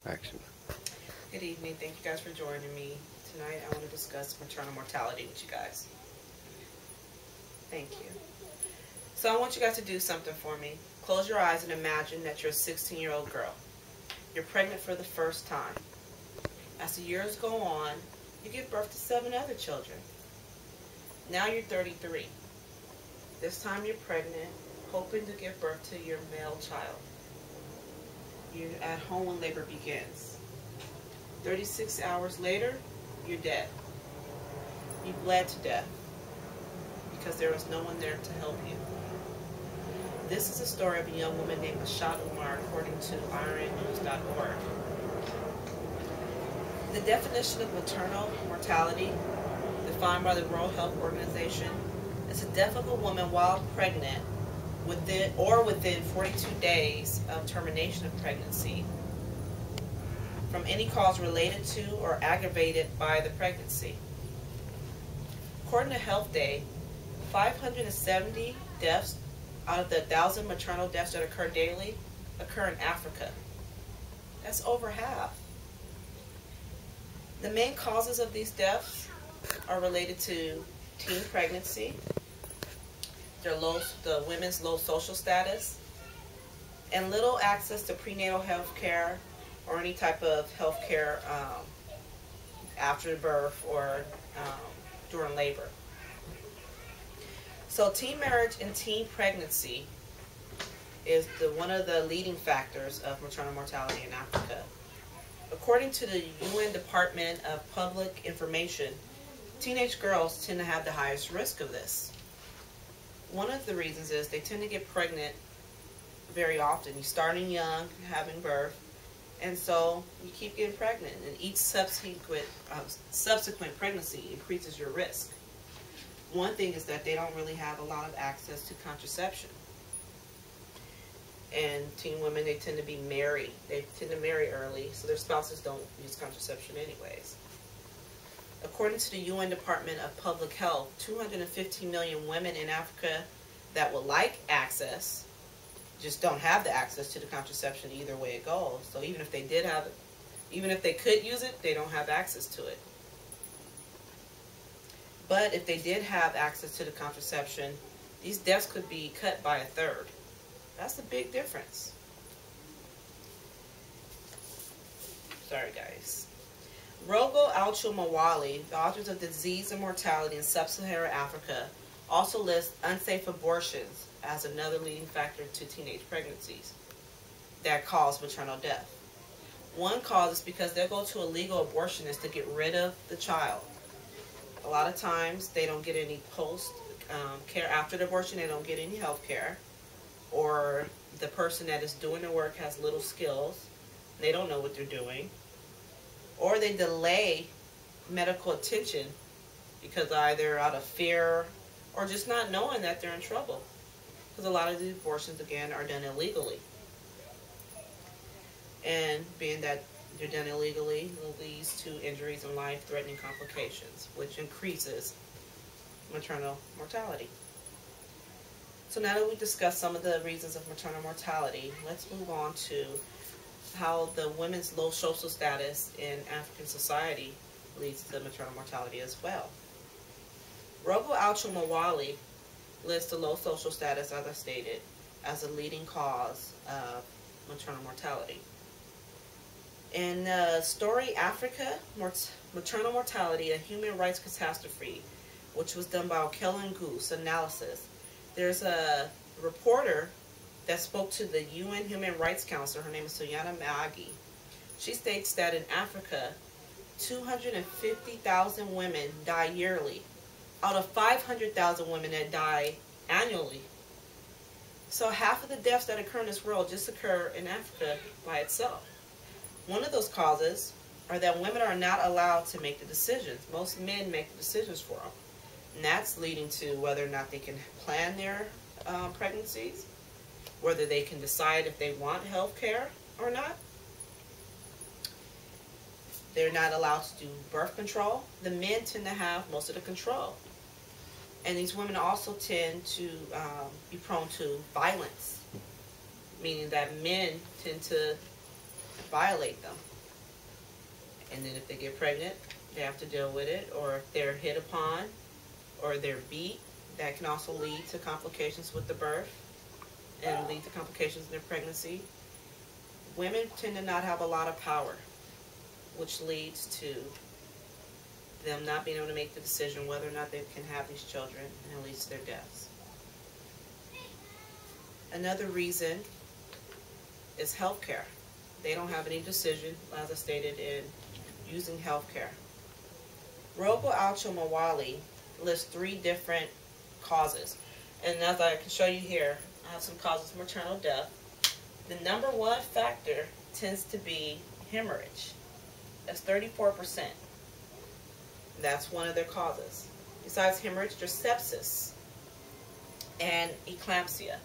Action. Good evening. Thank you guys for joining me. Tonight I want to discuss maternal mortality with you guys. Thank you. So I want you guys to do something for me. Close your eyes and imagine that you're a 16-year-old girl. You're pregnant for the first time. As the years go on, you give birth to 7 other children. Now you're 33. This time you're pregnant, hoping to give birth to your male child. You're at home when labor begins. 36 hours later, you're dead. You bled to death because there was no one there to help you. This is the story of a young woman named Ashad Umar, according to IronNews.org. The definition of maternal mortality, defined by the World Health Organization, is the death of a woman while pregnant within 42 days of termination of pregnancy from any cause related to or aggravated by the pregnancy. According to Health Day, 570 deaths out of the 1,000 maternal deaths that occur daily occur in Africa. That's over half. The main causes of these deaths are related to teen pregnancy, the women's low social status, and little access to prenatal health care or any type of health care after birth or during labor. So teen marriage and teen pregnancy is one of the leading factors of maternal mortality in Africa. According to the UN Department of Public Information, teenage girls tend to have the highest risk of this. One of the reasons is they tend to get pregnant very often. You're starting young, having birth, and so you keep getting pregnant, and each subsequent pregnancy increases your risk. One thing is that they don't really have a lot of access to contraception. And teen women, they tend to be married. They tend to marry early, so their spouses don't use contraception anyways. According to the UN Department of Public Health, 215 million women in Africa that would like access just don't have the access to the contraception either way it goes. So even if they did have it, even if they could use it, they don't have access to it. But if they did have access to the contraception, these deaths could be cut by a third. That's a big difference. Sorry, guys. Rogo Alchumawali, the authors of Disease and Mortality in Sub-Saharan Africa, also lists unsafe abortions as another leading factor to teenage pregnancies that cause maternal death. One cause is because they'll go to a legal abortionist to get rid of the child. A lot of times they don't get any care after the abortion. They don't get any health care, or the person that is doing the work has little skills. They don't know what they're doing, or they delay medical attention because either out of fear or just not knowing that they're in trouble. Because a lot of these abortions, again, are done illegally. And being that they're done illegally, it leads to injuries and life-threatening complications, which increases maternal mortality. So now that we've discussed some of the reasons of maternal mortality, let's move on to how the women's low social status in African society leads to maternal mortality as well. Rogo Alchumawali lists the low social status, as I stated, as a leading cause of maternal mortality. In Story Africa, Maternal Mortality, a Human Rights Catastrophe, which was done by O'Kellen Goose Analysis, there's a reporter that spoke to the UN Human Rights Council. Her name is Soyana Maagi. She states that in Africa, 250,000 women die yearly out of 500,000 women that die annually. So half of the deaths that occur in this world just occur in Africa by itself. One of those causes are that women are not allowed to make the decisions. Most men make the decisions for them. And that's leading to whether or not they can plan their pregnancies, whether they can decide if they want health care or not. They're not allowed to do birth control. The men tend to have most of the control. And these women also tend to be prone to violence, meaning that men tend to violate them. And then if they get pregnant, they have to deal with it. Or if they're hit upon or they're beat, that can also lead to complications with the birth and lead to complications in their pregnancy. Women tend to not have a lot of power, which leads to them not being able to make the decision whether or not they can have these children, and it leads to their deaths. Another reason is health care. They don't have any decision, as I stated, in using health care. Rogo Alcho-Mawali lists 3 different causes. And as I can show you here, I have some causes of maternal death. The number 1 factor tends to be hemorrhage. That's 34%. That's one of their causes. Besides hemorrhage, there's sepsis and eclampsia.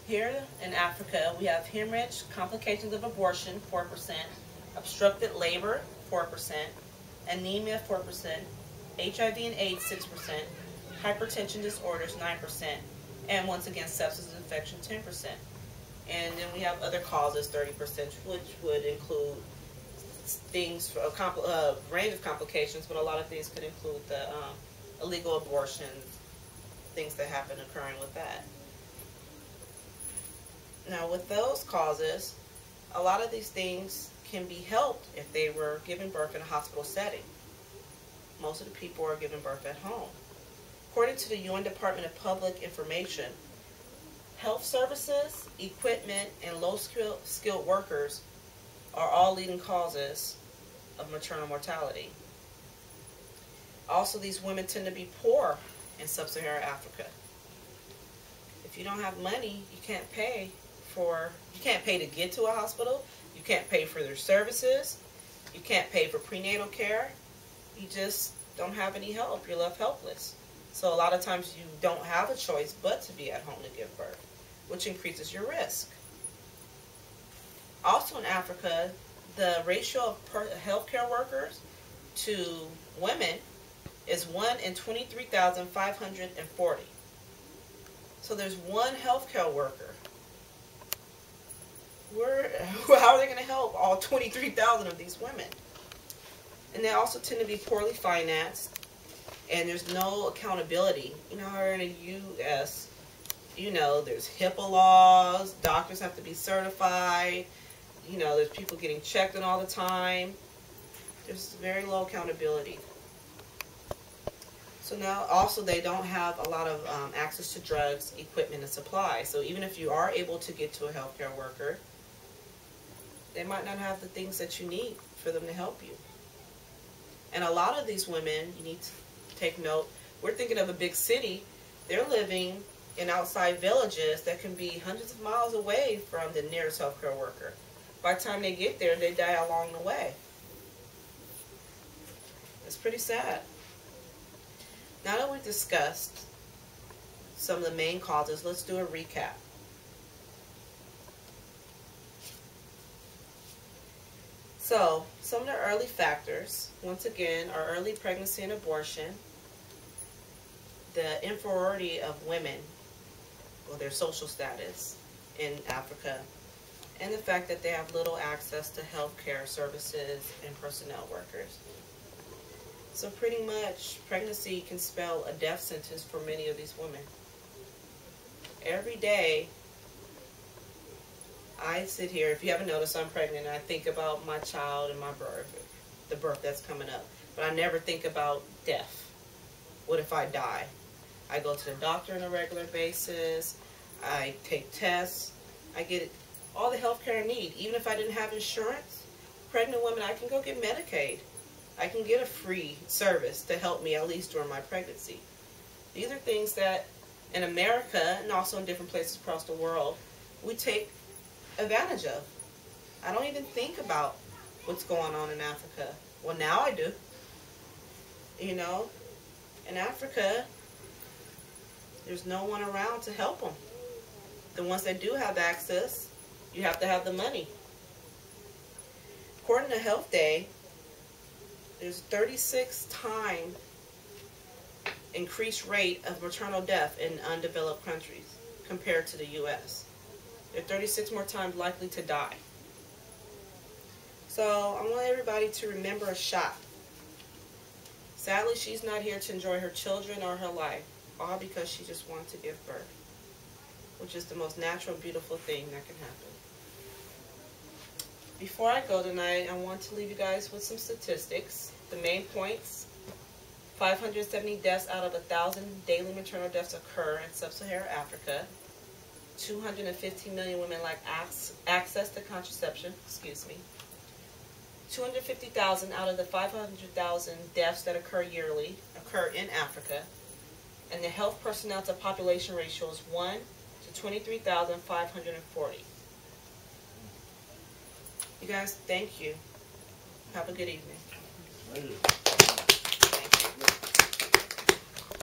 Here in Africa, we have hemorrhage, complications of abortion, 4%, obstructed labor, 4%, anemia, 4%, HIV and AIDS, 6%, hypertension disorders, 9%, and once again, sepsis and infection, 10%. And then we have other causes, 30%, which would include things, a range of complications, but a lot of things could include the illegal abortion, things that happen occurring with that. Now, with those causes, a lot of these things can be helped if they were given birth in a hospital setting. Most of the people are giving birth at home. According to the UN Department of Public Information, health services, equipment, and low-skilled workers are all leading causes of maternal mortality. Also, these women tend to be poor in sub-Saharan Africa. If you don't have money, you can't pay to get to a hospital, you can't pay for their services, you can't pay for prenatal care, you just don't have any help, you're left helpless. So a lot of times you don't have a choice but to be at home to give birth, which increases your risk. Also in Africa, the ratio of healthcare workers to women is 1 in 23,540. So there's one healthcare worker. How are they going to help all 23,000 of these women? And they also tend to be poorly financed, and there's no accountability. You know, here in the U.S., you know, there's HIPAA laws, doctors have to be certified, you know, there's people getting checked in all the time. There's very low accountability. So now also they don't have a lot of access to drugs, equipment, and supplies. So even if you are able to get to a healthcare worker, they might not have the things that you need for them to help you. And a lot of these women, you need to take note, we're thinking of a big city, they're living in outside villages that can be hundreds of miles away from the nearest healthcare worker. By the time they get there, they die along the way. It's pretty sad. Now that we've discussed some of the main causes, let's do a recap. So, some of the early factors, once again, are early pregnancy and abortion, the inferiority of women, or their social status in Africa, and the fact that they have little access to health care services and personnel workers. So pretty much, pregnancy can spell a death sentence for many of these women. Every day, I sit here, if you haven't noticed, I'm pregnant, and I think about my child and my birth, the birth that's coming up. But I never think about death. What if I die? I go to the doctor on a regular basis. I take tests. I get all the health care I need. Even if I didn't have insurance, pregnant women, I can go get Medicaid. I can get a free service to help me at least during my pregnancy. These are things that in America and also in different places across the world, we take advantage of. I don't even think about what's going on in Africa. Well, now I do. You know, in Africa, there's no one around to help them. The ones that do have access, you have to have the money. According to Health Day, there's 36-time increased rate of maternal death in undeveloped countries compared to the U.S. They're 36 more times likely to die. So I want everybody to remember a shot. Sadly, she's not here to enjoy her children or her life, all because she just wanted to give birth, which is the most natural, beautiful thing that can happen. Before I go tonight, I want to leave you guys with some statistics. The main points: 570 deaths out of 1,000 daily maternal deaths occur in sub-Saharan Africa. 215 million women lack access to contraception. 250,000 out of the 500,000 deaths that occur yearly occur in Africa. And the health personnel to population ratio is 1 to 23,540. You guys, thank you. Have a good evening.